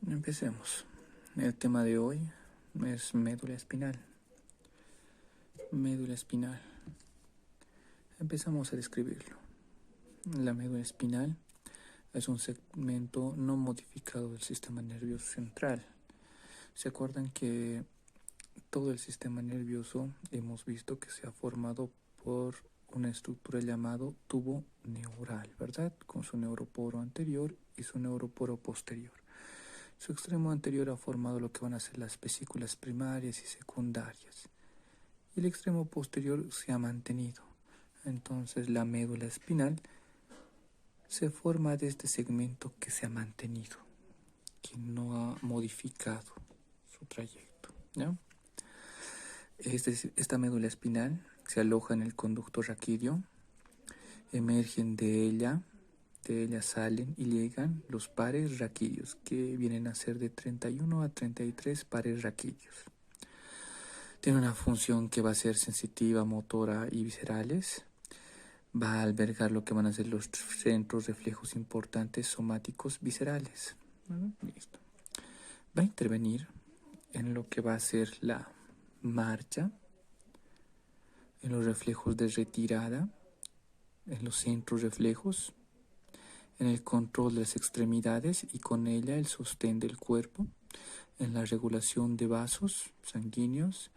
Empecemos. El tema de hoy es médula espinal. Médula espinal. Empezamos a describirlo. La médula espinal es un segmento no modificado del sistema nervioso central. ¿Se acuerdan que todo el sistema nervioso hemos visto que se ha formado por una estructura llamado tubo neural, ¿verdad? Con su neuroporo anterior y su neuroporo posterior. Su extremo anterior ha formado lo que van a ser las vesículas primarias y secundarias. Y el extremo posterior se ha mantenido. Entonces la médula espinal se forma de este segmento que se ha mantenido, que no ha modificado su trayecto, ¿ya? Esta médula espinal se aloja en el conducto raquídeo, emergen de ella salen y llegan los pares raquídeos, que vienen a ser de 31 a 33 pares raquídeos. Tiene una función que va a ser sensitiva, motora y viscerales. Va a albergar lo que van a ser los centros reflejos importantes somáticos viscerales. Listo. Va a intervenir en lo que va a ser la marcha, en los reflejos de retirada, en los centros reflejos, en el control de las extremidades y con ella el sostén del cuerpo, en la regulación de vasos sanguíneos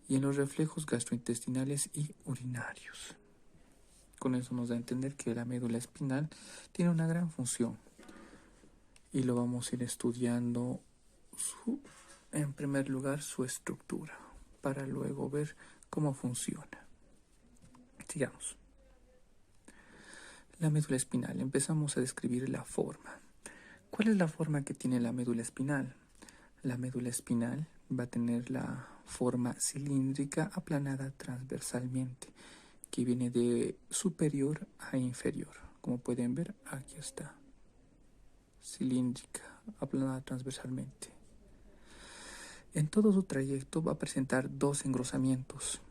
y en los reflejos gastrointestinales y urinarios. Con eso nos da a entender que la médula espinal tiene una gran función y lo vamos a ir estudiando en primer lugar su estructura para luego ver cómo funciona. Sigamos. La médula espinal. Empezamos a describir la forma. ¿Cuál es la forma que tiene la médula espinal? La médula espinal va a tener la forma cilíndrica aplanada transversalmente, que viene de superior a inferior. Como pueden ver, aquí está. Cilíndrica, aplanada transversalmente. En todo su trayecto va a presentar dos engrosamientos.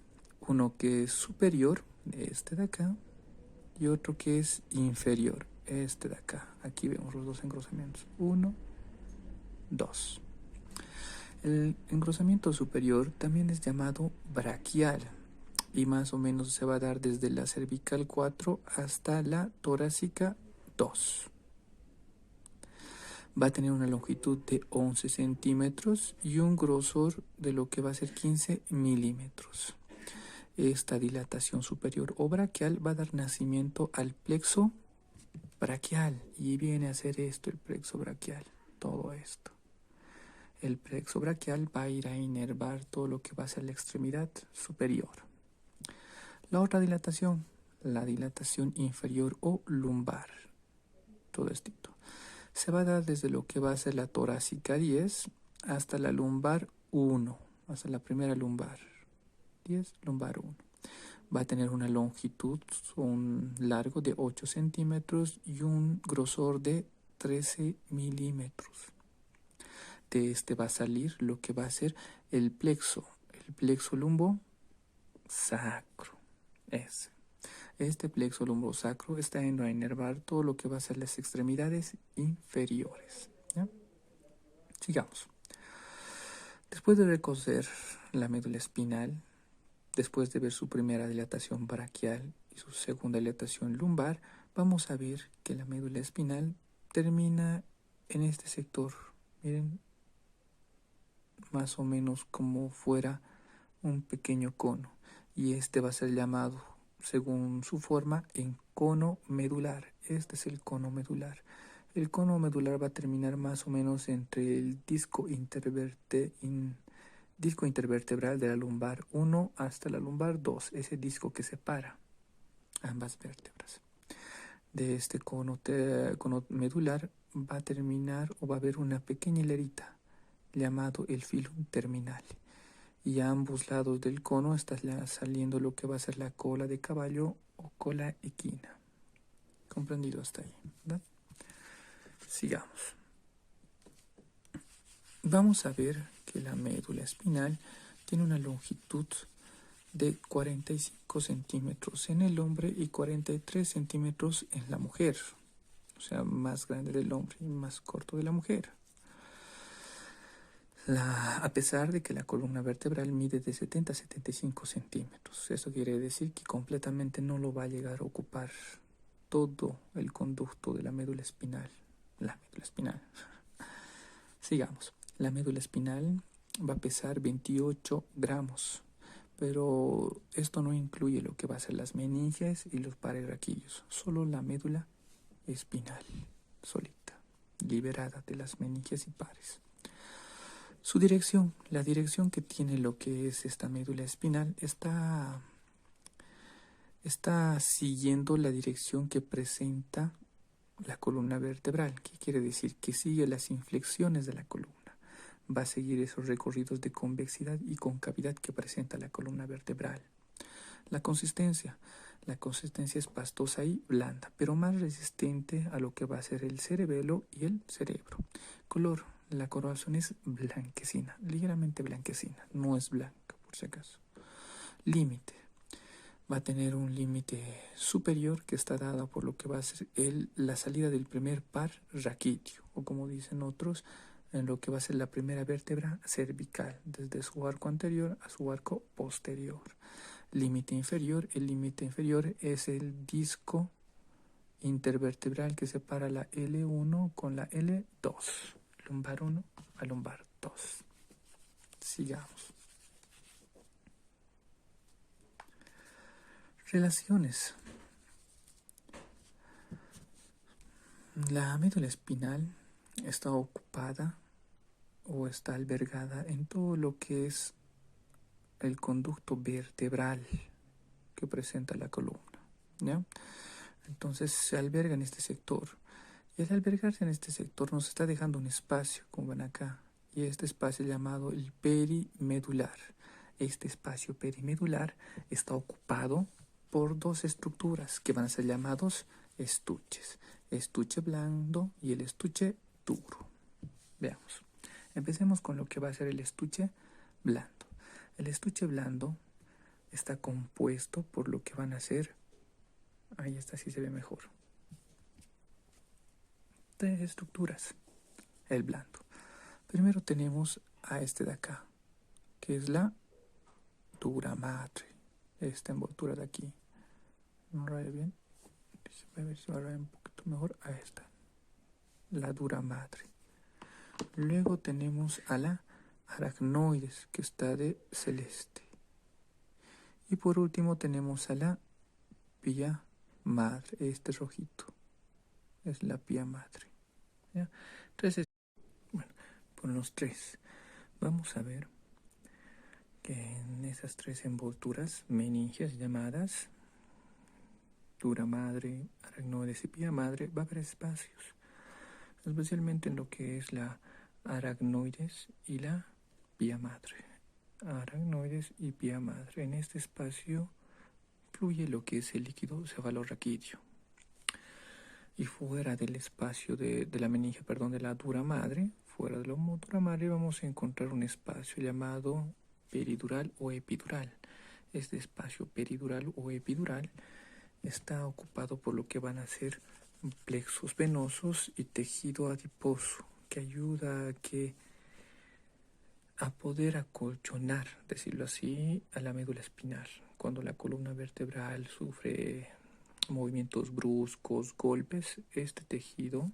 Uno que es superior, este de acá, y otro que es inferior, este de acá. Aquí vemos los dos engrosamientos. 1, 2. El engrosamiento superior también es llamado braquial y más o menos se va a dar desde la cervical 4 hasta la torácica 2. Va a tener una longitud de 11 centímetros y un grosor de lo que va a ser 15 milímetros. Esta dilatación superior o braquial va a dar nacimiento al plexo braquial y viene a ser esto, el plexo braquial, todo esto. El plexo braquial va a ir a inervar todo lo que va a ser la extremidad superior. La otra dilatación, la dilatación inferior o lumbar, todo esto, se va a dar desde lo que va a ser la torácica 10 hasta la lumbar 1, hasta la primera lumbar. 10, lumbar 1. Va a tener una longitud, un largo de 8 centímetros y un grosor de 13 milímetros. De este va a salir lo que va a ser el plexo lumbo sacro. Este plexo lumbo sacro está yendo a inervar todo lo que va a ser las extremidades inferiores, ¿ya? Sigamos. Después de reconocer la médula espinal, después de ver su primera dilatación braquial y su segunda dilatación lumbar, vamos a ver que la médula espinal termina en este sector. Miren, más o menos como fuera un pequeño cono. Y este va a ser llamado, según su forma, en cono medular. Este es el cono medular. El cono medular va a terminar más o menos entre el disco intervertebral de la lumbar 1 hasta la lumbar 2, ese disco que separa ambas vértebras. De este cono medular va a terminar o va a haber una pequeña hilerita llamado el filum terminal. Y a ambos lados del cono está saliendo lo que va a ser la cola de caballo o cola equina. ¿Comprendido hasta ahí, verdad? Sigamos. Vamos a ver que la médula espinal tiene una longitud de 45 centímetros en el hombre y 43 centímetros en la mujer. O sea, más grande del hombre y más corto de la mujer. A pesar de que la columna vertebral mide de 70 a 75 centímetros. Eso quiere decir que completamente no lo va a llegar a ocupar todo el conducto de la médula espinal. La médula espinal. Sigamos. La médula espinal va a pesar 28 gramos, pero esto no incluye lo que va a ser las meninges y los pares raquídeos, solo la médula espinal, solita, liberada de las meninges y pares. Su dirección, la dirección que tiene lo que es esta médula espinal, está siguiendo la dirección que presenta la columna vertebral. ¿Qué quiere decir? Que sigue las inflexiones de la columna. Va a seguir esos recorridos de convexidad y concavidad que presenta la columna vertebral. La consistencia es pastosa y blanda, pero más resistente a lo que va a ser el cerebelo y el cerebro. Color, la coloración es blanquecina, ligeramente blanquecina, no es blanca por si acaso. Límite, va a tener un límite superior que está dado por lo que va a ser la salida del primer par raquídeo, o como dicen otros, en lo que va a ser la primera vértebra cervical, desde su arco anterior a su arco posterior. Límite inferior, el límite inferior es el disco intervertebral que separa la L1 con la L2, lumbar 1 a lumbar 2. Sigamos. Relaciones. La médula espinal está ocupada o está albergada en todo lo que es el conducto vertebral que presenta la columna, ¿ya? Entonces se alberga en este sector, y al albergarse en este sector nos está dejando un espacio, como ven acá, y este espacio llamado el perimedular. Este espacio perimedular está ocupado por dos estructuras que van a ser llamados estuches, estuche blando y el estuche duro. Veamos. Empecemos con lo que va a ser el estuche blando. El estuche blando está compuesto por lo que van a ser, ahí está, sí se ve mejor, tres estructuras. El blando. Primero tenemos a este de acá, que es la dura madre. Esta envoltura de aquí. ¿No raya bien? A ver si va a rayar un poquito mejor. Ahí está. La dura madre. Luego tenemos a la aracnoides, que está de celeste. Y por último tenemos a la pía madre. Este rojito es la pía madre. ¿Ya? Entonces, bueno, por los tres, vamos a ver que en esas tres envolturas meninges llamadas dura madre, aracnoides y pía madre va a haber espacios, especialmente en lo que es la aracnoides y la pía madre. Aracnoides y pía madre. En este espacio fluye lo que es el líquido cefalorraquídeo. Y fuera del espacio de la meninge, perdón, de la dura madre, fuera de la dura madre vamos a encontrar un espacio llamado peridural o epidural. Este espacio peridural o epidural está ocupado por lo que van a ser plexos venosos y tejido adiposo, que ayuda a poder acolchonar, decirlo así, a la médula espinal. Cuando la columna vertebral sufre movimientos bruscos, golpes, este tejido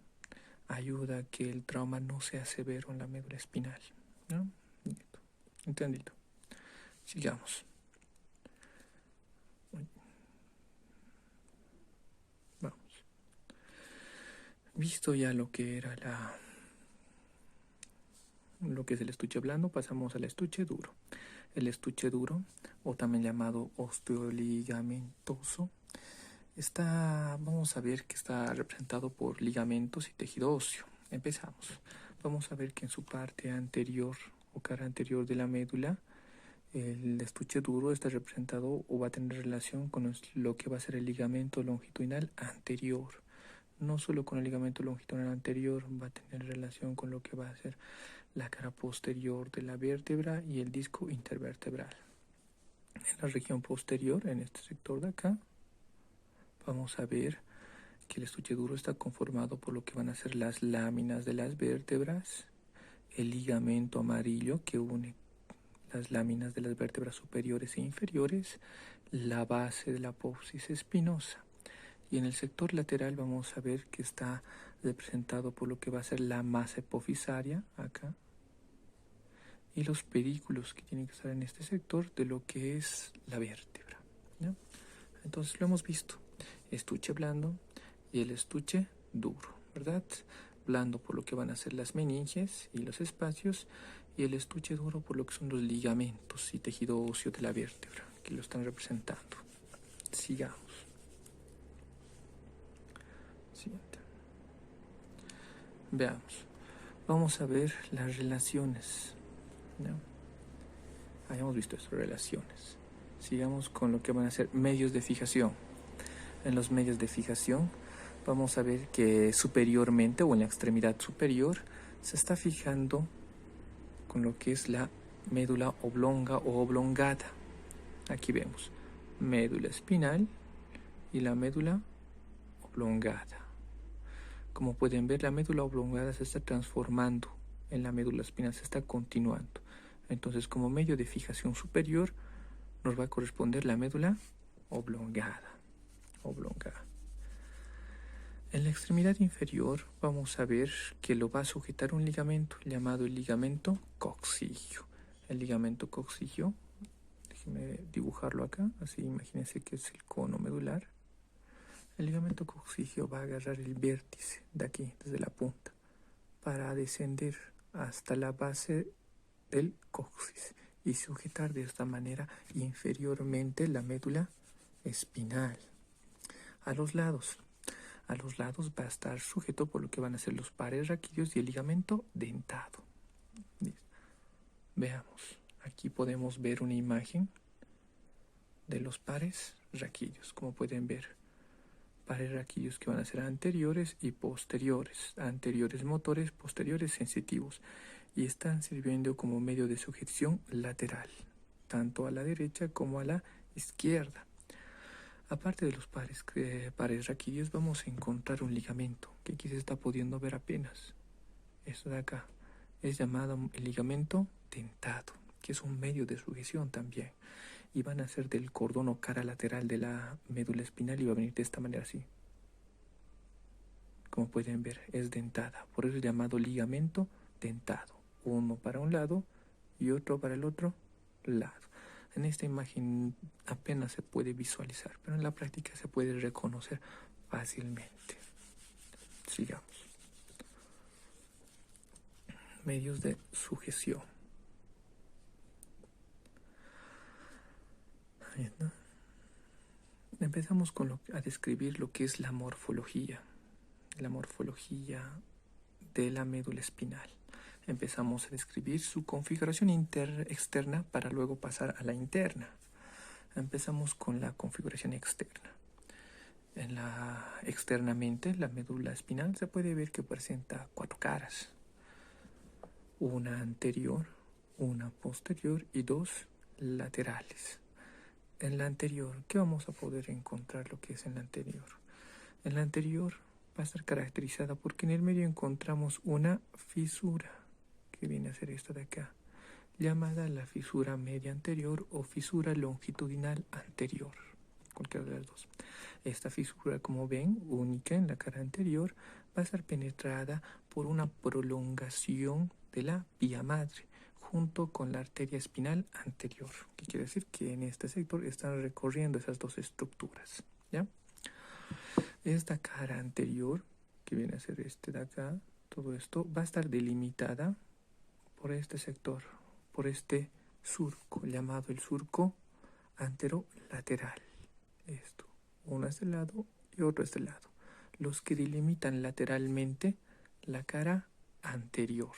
ayuda a que el trauma no sea severo en la médula espinal, ¿no? Entendido. Sigamos. Vamos. Visto ya lo que era lo que es el estuche blando, pasamos al estuche duro. El estuche duro, o también llamado osteoligamentoso, vamos a ver que está representado por ligamentos y tejido óseo. Empezamos. Vamos a ver que en su parte anterior o cara anterior de la médula, el estuche duro está representado o va a tener relación con lo que va a ser el ligamento longitudinal anterior. No solo con el ligamento longitudinal anterior, va a tener relación con lo que va a ser la cara posterior de la vértebra y el disco intervertebral. En la región posterior, en este sector de acá, vamos a ver que el estuche duro está conformado por lo que van a ser las láminas de las vértebras el ligamento amarillo que une las láminas de las vértebras superiores e inferiores, la base de la apófisis espinosa. Y en el sector lateral vamos a ver que está representado por lo que va a ser la masa hipofisaria, acá, y los pedículos que tienen que estar en este sector de lo que es la vértebra, ¿no? Entonces lo hemos visto, estuche blando y el estuche duro, ¿verdad? Blando por lo que van a ser las meninges y los espacios, y el estuche duro por lo que son los ligamentos y tejido óseo de la vértebra, que lo están representando. Sigamos. Siguiente. Veamos. Vamos a ver las relaciones, ¿no? Hayamos visto eso, relaciones. Sigamos con lo que van a ser medios de fijación. En los medios de fijación vamos a ver que superiormente o en la extremidad superior se está fijando con lo que es la médula oblonga o oblongada. Aquí vemos médula espinal y la médula oblongada. Como pueden ver, la médula oblongada se está transformando en la médula espinal, se está continuando. Entonces, como medio de fijación superior, nos va a corresponder la médula oblongada. En la extremidad inferior vamos a ver que lo va a sujetar un ligamento llamado el ligamento coxigio. El ligamento coxigio, déjenme dibujarlo acá, así imagínense que es el cono medular. El ligamento coxigio va a agarrar el vértice de aquí, desde la punta, para descender hasta la base del coxis y sujetar de esta manera inferiormente la médula espinal. A los lados va a estar sujeto por lo que van a ser los pares raquídeos y el ligamento dentado. Veamos, aquí podemos ver una imagen de los pares raquídeos. Como pueden ver, pares raquídeos que van a ser anteriores y posteriores, anteriores motores, posteriores sensitivos, y están sirviendo como medio de sujeción lateral, tanto a la derecha como a la izquierda. Aparte de los pares raquídeos, vamos a encontrar un ligamento que aquí se está pudiendo ver apenas. Esto de acá es llamado el ligamento dentado, que es un medio de sujeción también. Y van a ser del cordón o cara lateral de la médula espinal y va a venir de esta manera así. Como pueden ver, es dentada, por eso es llamado ligamento dentado. Uno para un lado y otro para el otro lado. En esta imagen apenas se puede visualizar, pero en la práctica se puede reconocer fácilmente. Sigamos. Medios de sujeción. Ahí está. Empezamos a describir lo que es la morfología de la médula espinal. Empezamos a describir su configuración externa para luego pasar a la interna. Empezamos con la configuración externa. Externamente, la médula espinal se puede ver que presenta 4 caras. Una anterior, una posterior y 2 laterales. En la anterior, ¿qué vamos a poder encontrar lo que es en la anterior? En la anterior va a estar caracterizada porque en el medio encontramos una fisura, que viene a ser esta de acá, llamada la fisura media anterior o fisura longitudinal anterior, cualquiera de las dos. Esta fisura, como ven, única en la cara anterior, va a estar penetrada por una prolongación de la vía madre, junto con la arteria espinal anterior, que quiere decir que en este sector están recorriendo esas dos estructuras, ¿ya? Esta cara anterior, que viene a ser este de acá, todo esto va a estar delimitada por este sector, por este surco, llamado el surco anterolateral. Esto, uno a este lado y otro a este lado, los que delimitan lateralmente la cara anterior.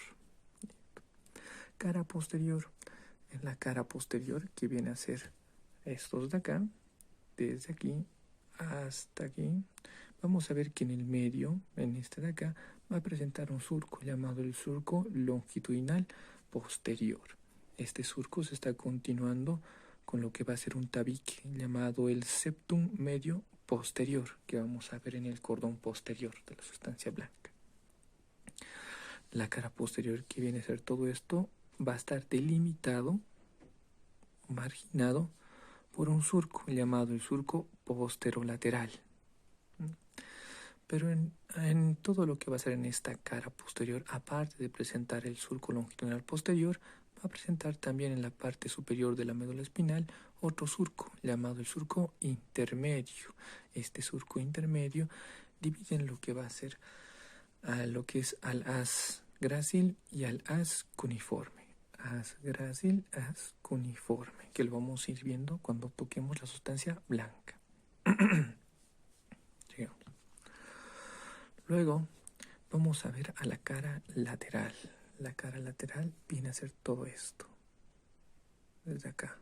Cara posterior. En la cara posterior, que viene a ser estos de acá, desde aquí hasta aquí, vamos a ver que en el medio, en este de acá, va a presentar un surco llamado el surco longitudinal posterior. Este surco se está continuando con lo que va a ser un tabique llamado el septum medio posterior, que vamos a ver en el cordón posterior de la sustancia blanca. La cara posterior, que viene a ser todo esto, va a estar delimitado, marginado por un surco llamado el surco posterolateral. Pero en todo lo que va a ser en esta cara posterior, aparte de presentar el surco longitudinal posterior, va a presentar también en la parte superior de la médula espinal otro surco llamado el surco intermedio. Este surco intermedio divide en lo que va a ser a lo que es al haz grácil y al haz cuneiforme. Haz grácil, haz cuneiforme, que lo vamos a ir viendo cuando toquemos la sustancia blanca. Sigamos. Luego vamos a ver a la cara lateral. La cara lateral viene a ser todo esto. Desde acá.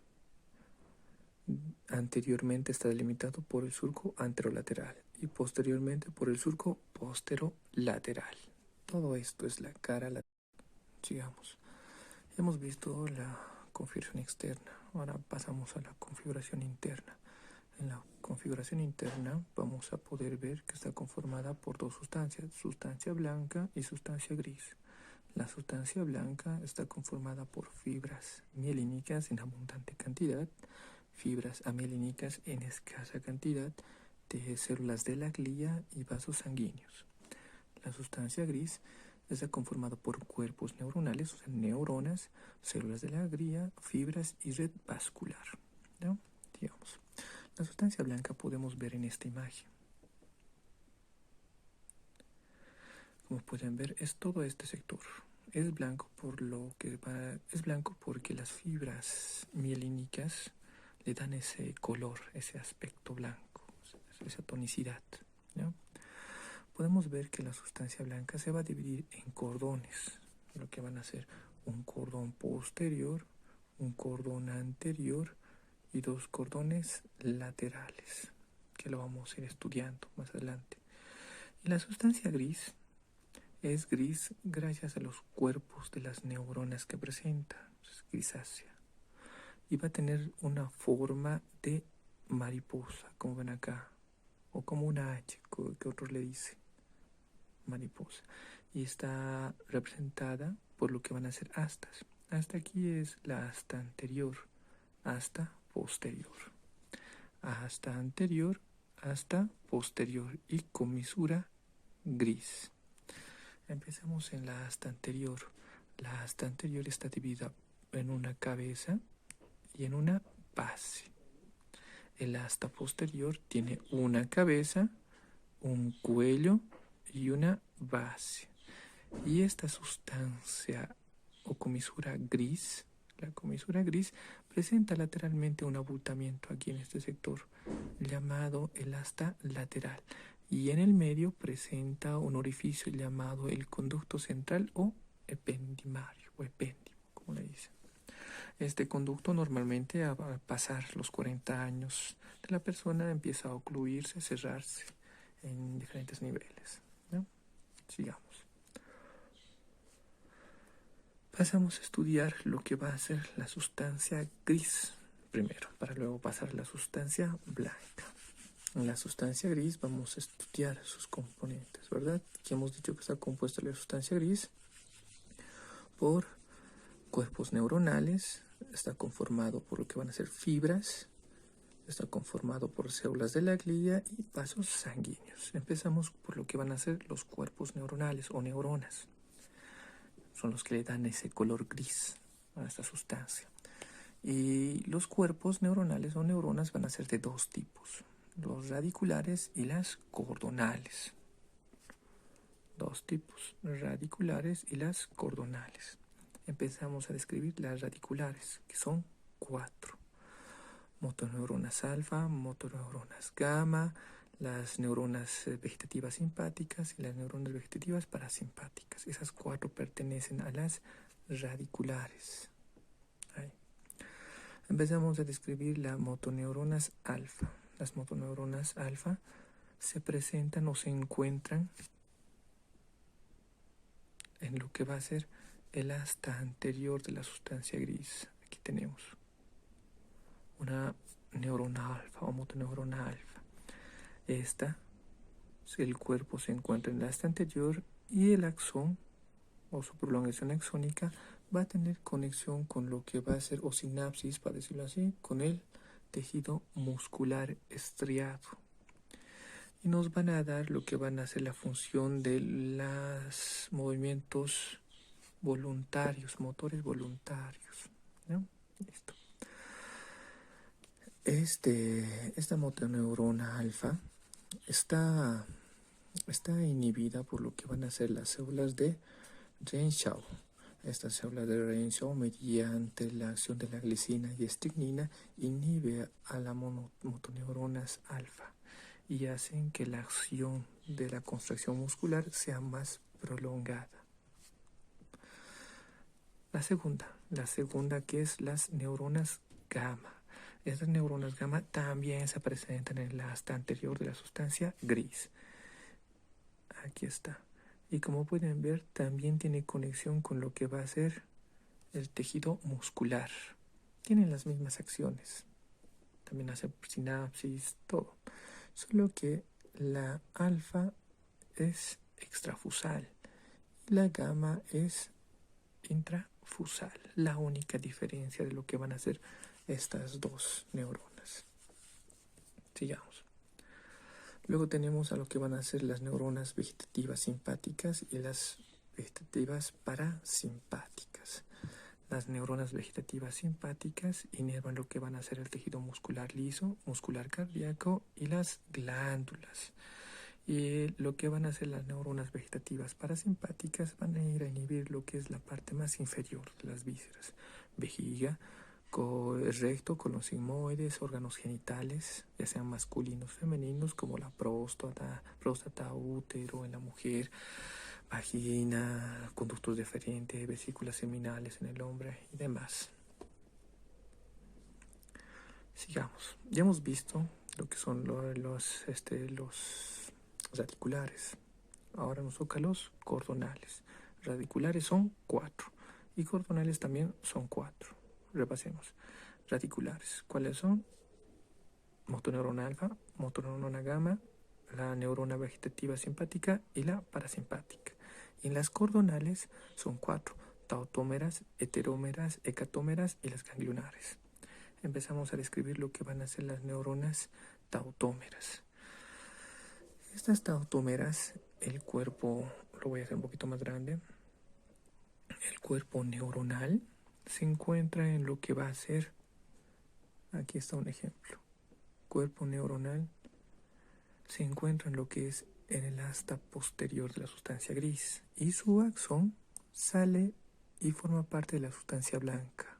Anteriormente está delimitado por el surco anterolateral y posteriormente por el surco posterolateral. Todo esto es la cara lateral. Sigamos. Hemos visto la configuración externa. Ahora pasamos a la configuración interna. En la configuración interna vamos a poder ver que está conformada por dos sustancias, sustancia blanca y sustancia gris. La sustancia blanca está conformada por fibras mielínicas en abundante cantidad, fibras amielínicas en escasa cantidad de células de la glía y vasos sanguíneos. La sustancia gris está conformada por cuerpos neuronales, o sea, neuronas, células de la glía, fibras y red vascular, ¿no? Digamos. La sustancia blanca podemos ver en esta imagen. Como pueden ver, es todo este sector. Es blanco es blanco porque las fibras mielínicas le dan ese color, ese aspecto blanco, esa tonicidad, ¿no? Podemos ver que la sustancia blanca se va a dividir en cordones, lo que van a ser un cordón posterior, un cordón anterior y dos cordones laterales, que lo vamos a ir estudiando más adelante. Y la sustancia gris es gris gracias a los cuerpos de las neuronas que presenta, es grisácea. Y va a tener una forma de mariposa, como ven acá, o como una H, que otros le dicen, mariposa. Y está representada por lo que van a ser astas. Hasta aquí es la asta anterior, asta posterior. Asta anterior, asta posterior y comisura gris. Empecemos en la asta anterior. La asta anterior está dividida en una cabeza y en una base. El asta posterior tiene una cabeza, un cuello y una base. Y esta sustancia o comisura gris, la comisura gris, presenta lateralmente un abultamiento aquí en este sector, llamado el asta lateral. Y en el medio presenta un orificio llamado el conducto central o ependimario, o epéndimo, como le dicen. Este conducto normalmente al pasar los 40 años de la persona empieza a ocluirse, cerrarse en diferentes niveles, ¿no? Sigamos. Pasamos a estudiar lo que va a ser la sustancia gris primero, para luego pasar a la sustancia blanca. En la sustancia gris vamos a estudiar sus componentes, ¿verdad? Aquí hemos dicho que está compuesta la sustancia gris por cuerpos neuronales, está conformado por lo que van a ser fibras, está conformado por células de la glía y vasos sanguíneos. Empezamos por lo que van a ser los cuerpos neuronales o neuronas. Son los que le dan ese color gris a esta sustancia. Y los cuerpos neuronales o neuronas van a ser de dos tipos, los radiculares y las cordonales. Dos tipos, radiculares y las cordonales. Empezamos a describir las radiculares, que son 4. Motoneuronas alfa, motoneuronas gamma, las neuronas vegetativas simpáticas y las neuronas vegetativas parasimpáticas. Esas 4 pertenecen a las radiculares. Ahí. Empezamos a describir las motoneuronas alfa. Las motoneuronas alfa se presentan o se encuentran en lo que va a ser el asta anterior de la sustancia gris. Aquí tenemos una neurona alfa o motoneurona alfa. El cuerpo se encuentra en el asta anterior y el axón o su prolongación axónica va a tener conexión con lo que va a ser, o sinapsis, para decirlo así, con el tejido muscular estriado. Y nos van a dar lo que van a ser la función de los movimientos voluntarios, motores voluntarios, ¿no? Listo. Esta motoneurona alfa está inhibida por lo que van a ser las células de Renshaw. Esta célula de Renshaw, mediante la acción de la glicina y estricnina, inhibe a las motoneuronas alfa y hacen que la acción de la contracción muscular sea más prolongada. La segunda que es las neuronas gamma. Estas neuronas gamma también se presentan en el asta anterior de la sustancia gris. Aquí está. Y como pueden ver, también tiene conexión con lo que va a ser el tejido muscular. Tienen las mismas acciones. También hace sinapsis, todo. Solo que la alfa es extrafusal y la gamma es intrafusal. La única diferencia de lo que van a ser estas dos neuronas. Sigamos. Luego tenemos a lo que van a ser las neuronas vegetativas simpáticas y las vegetativas parasimpáticas. Las neuronas vegetativas simpáticas inervan lo que van a ser el tejido muscular liso, muscular cardíaco y las glándulas. Y lo que van a hacer las neuronas vegetativas parasimpáticas van a ir a inhibir lo que es la parte más inferior de las vísceras, vejiga, recto, colon sigmoides, órganos genitales, ya sean masculinos, femeninos, como la próstata, útero en la mujer, vagina, conductos deferentes, vesículas seminales en el hombre y demás. Sigamos. Ya hemos visto lo que son los radiculares. Ahora nos toca los cordonales. Radiculares son 4 y cordonales también son 4. Repasemos. Radiculares. ¿Cuáles son? Motoneurona alfa, motoneurona gamma, la neurona vegetativa simpática y la parasimpática. Y en las cordonales son 4. Tautómeras, heterómeras, hecatómeras y las ganglionares. Empezamos a describir lo que van a ser las neuronas tautómeras. Estas tautómeras, el cuerpo, lo voy a hacer un poquito más grande, el cuerpo neuronal se encuentra en lo que va a ser, aquí está un ejemplo, cuerpo neuronal se encuentra en lo que es en el asta posterior de la sustancia gris y su axón sale y forma parte de la sustancia blanca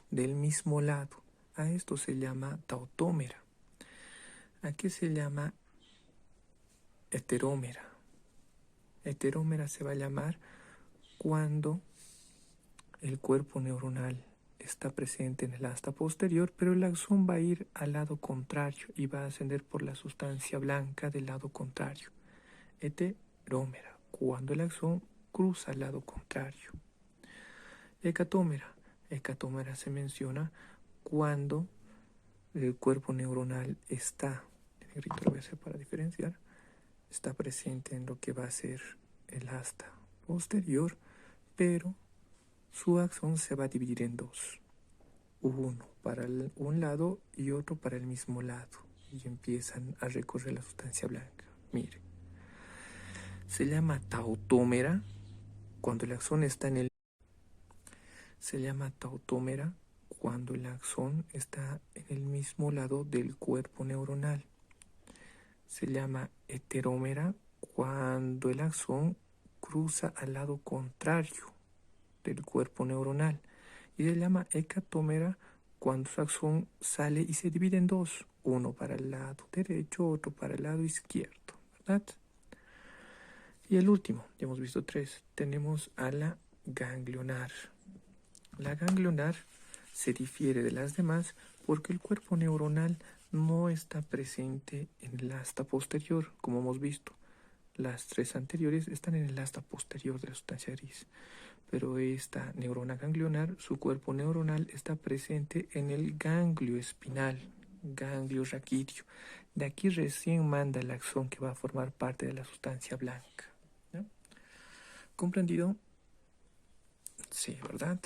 del mismo lado. A esto se llama tautómera. Aquí se llama heterómera. Heterómera se va a llamar cuando el cuerpo neuronal está presente en el asta posterior, pero el axón va a ir al lado contrario y va a ascender por la sustancia blanca del lado contrario. Heterómera, cuando el axón cruza al lado contrario. Hecatómera. Hecatómera se menciona cuando el cuerpo neuronal está, en negrito lo voy a hacer para diferenciar, está presente en lo que va a ser el asta posterior, pero su axón se va a dividir en dos. Uno para un lado y otro para el mismo lado. Y empiezan a recorrer la sustancia blanca. Mire. Se llama tautómera cuando el axón está en el... Se llama tautómera cuando el axón está en el mismo lado del cuerpo neuronal. Se llama heterómera cuando el axón cruza al lado contrario del cuerpo neuronal. Y se llama hecatómera cuando su axón sale y se divide en dos. Uno para el lado derecho, otro para el lado izquierdo, ¿verdad? Y el último, ya hemos visto 3, tenemos a la ganglionar. La ganglionar se difiere de las demás porque el cuerpo neuronal no está presente en el asta posterior, como hemos visto. Las 3 anteriores están en el asta posterior de la sustancia gris. Pero esta neurona ganglionar, su cuerpo neuronal está presente en el ganglio espinal, ganglio raquídeo. De aquí recién manda el axón que va a formar parte de la sustancia blanca. ¿No? ¿Comprendido? Sí, ¿verdad?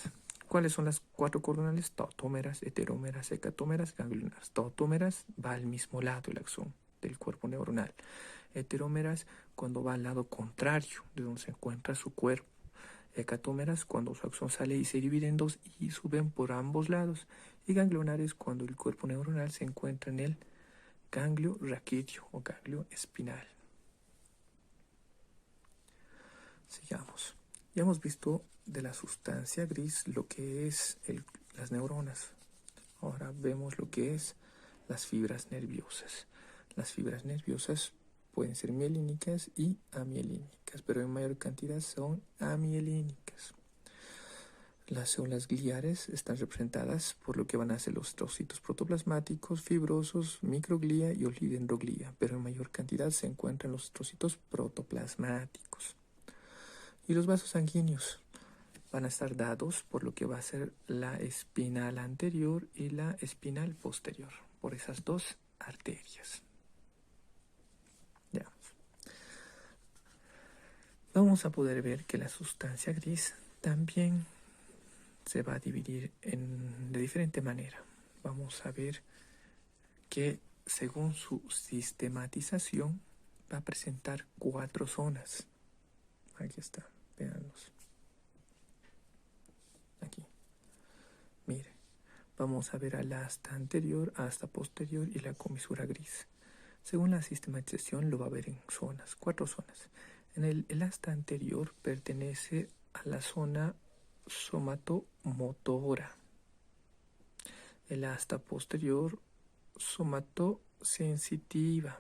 ¿Cuáles son las cuatro coronales? Tautómeras, heterómeras, hecatómeras, ganglionares. Tautómeras va al mismo lado del axón del cuerpo neuronal. Heterómeras cuando va al lado contrario de donde se encuentra su cuerpo. Hecatómeras cuando su axón sale y se divide en dos y suben por ambos lados. Y ganglionares cuando el cuerpo neuronal se encuentra en el ganglio raquídeo o ganglio espinal. Sigamos. Ya hemos visto de la sustancia gris lo que es las neuronas. Ahora vemos lo que es las fibras nerviosas. Las fibras nerviosas pueden ser mielínicas y amielínicas, pero en mayor cantidad son amielínicas. Las células gliares están representadas por lo que van a ser los trocitos protoplasmáticos, fibrosos, microglía y oligodendroglía, pero en mayor cantidad se encuentran los trocitos protoplasmáticos. Y los vasos sanguíneos van a estar dados por lo que va a ser la espinal anterior y la espinal posterior, por esas dos arterias. Ya. Vamos a poder ver que la sustancia gris también se va a dividir de diferente manera. Vamos a ver que según su sistematización va a presentar 4 zonas. Aquí está, veanlos. Aquí. Mire, vamos a ver al asta anterior, asta posterior y la comisura gris. Según la sistematización lo va a ver en zonas, 4 zonas. El asta anterior pertenece a la zona somatomotora. El asta posterior, somatosensitiva.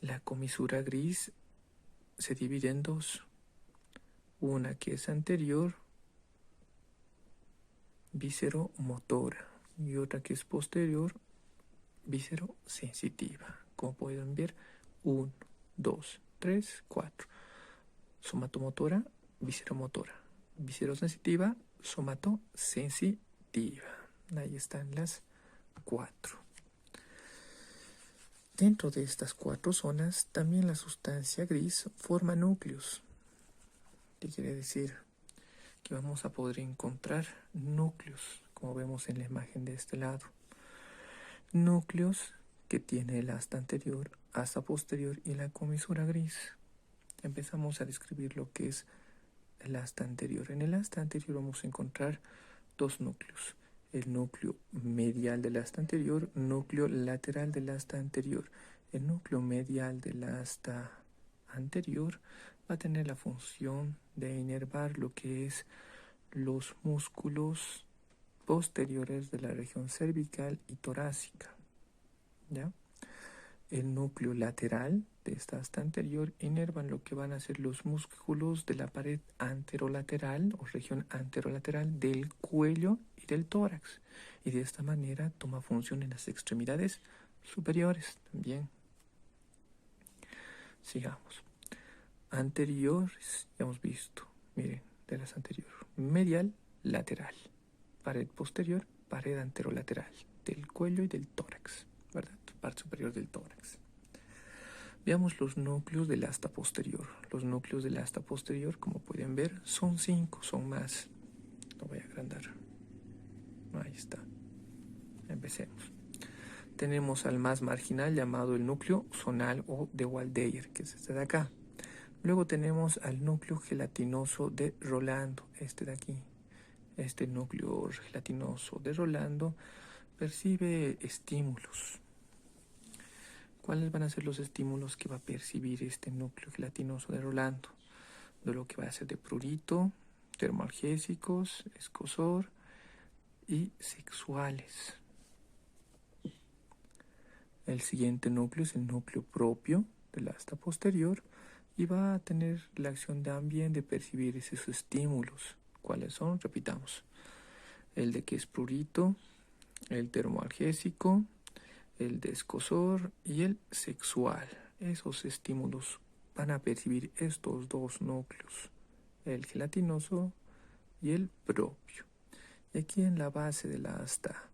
La comisura gris se divide en 2. Una que es anterior, visceromotora, y otra que es posterior, viscerosensitiva. Como pueden ver, 1, 2, 3, 4. Somatomotora, visceromotora. Viscerosensitiva, somatosensitiva. Ahí están las 4. Dentro de estas 4 zonas, también la sustancia gris forma núcleos. ¿Qué quiere decir? Que vamos a poder encontrar núcleos, como vemos en la imagen de este lado. Núcleos que tiene el asta anterior, asta posterior y la comisura gris. Empezamos a describir lo que es el asta anterior. En el asta anterior vamos a encontrar 2 núcleos. El núcleo medial del asta anterior, núcleo lateral del asta anterior. El núcleo medial del asta anterior va a tener la función de inervar lo que es los músculos posteriores de la región cervical y torácica. ¿Ya? El núcleo lateral de esta asta anterior inervan lo que van a ser los músculos de la pared anterolateral o región anterolateral del cuello y del tórax. Y de esta manera toma función en las extremidades superiores también. Sigamos. Anteriores, ya hemos visto, miren, de las anteriores. Medial, lateral. Pared posterior, pared anterolateral del cuello y del tórax, ¿verdad? Parte superior del tórax. Veamos los núcleos del asta posterior. Los núcleos del asta posterior, como pueden ver, son 5, son más. Lo voy a agrandar. Ahí está. Empecemos. Tenemos al más marginal llamado el núcleo zonal o de Waldeyer, que es este de acá. Luego tenemos al núcleo gelatinoso de Rolando, este de aquí. Este núcleo gelatinoso de Rolando percibe estímulos. ¿Cuáles van a ser los estímulos que va a percibir este núcleo gelatinoso de Rolando? De lo que va a ser de prurito, termoalgésicos, escozor y sexuales. El siguiente núcleo es el núcleo propio del asta posterior y va a tener la acción también de percibir esos estímulos. ¿Cuáles son? Repitamos. El de que es prurito, el termoalgésico, el de escozor y el sexual. Esos estímulos van a percibir estos 2 núcleos, el gelatinoso y el propio. Y aquí en la base de la asta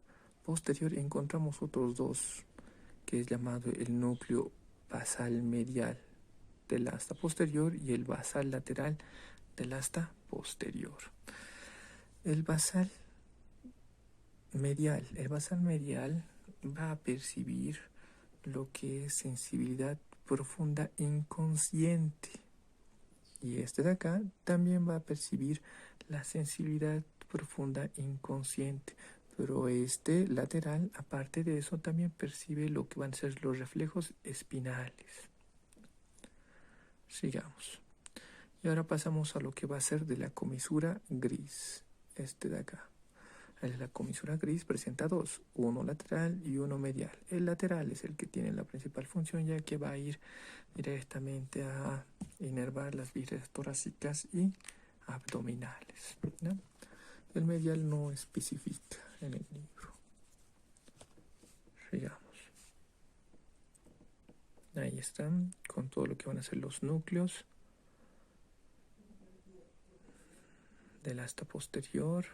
posterior encontramos otros 2, que es llamado el núcleo basal medial del asta posterior y el basal lateral del asta posterior. El basal medial. El basal medial va a percibir lo que es sensibilidad profunda inconsciente. Y este de acá también va a percibir la sensibilidad profunda inconsciente. Pero este lateral, aparte de eso, también percibe lo que van a ser los reflejos espinales. Sigamos. Y ahora pasamos a lo que va a ser de la comisura gris. Este de acá. La comisura gris presenta dos, uno lateral y uno medial. El lateral es el que tiene la principal función, ya que va a ir directamente a inervar las vísceras torácicas y abdominales, ¿no? El medial no especifica en el libro. Sigamos. Ahí están, con todo lo que van a ser los núcleos del asta posterior.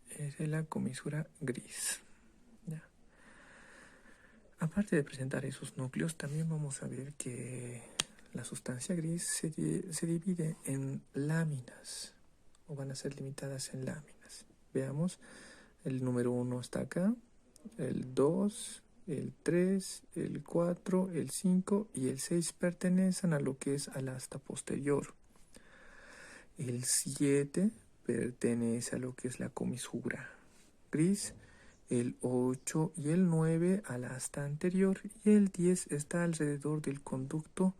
Es de la comisura gris. ¿Ya? Aparte de presentar esos núcleos, también vamos a ver que la sustancia gris se divide en láminas, o van a ser limitadas en láminas. Veamos, el número 1 está acá, el 2, el 3, el 4, el 5 y el 6 pertenecen a lo que es al asta posterior. El 7 pertenece a lo que es la comisura gris, el 8 y el 9 al asta anterior, y el 10 está alrededor del conducto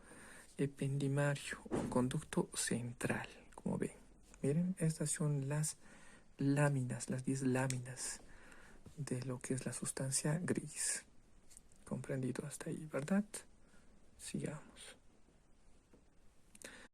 ependimario o conducto central, como ven. Miren, estas son las láminas, las 10 láminas de lo que es la sustancia gris. Comprendido hasta ahí, ¿verdad? Sigamos.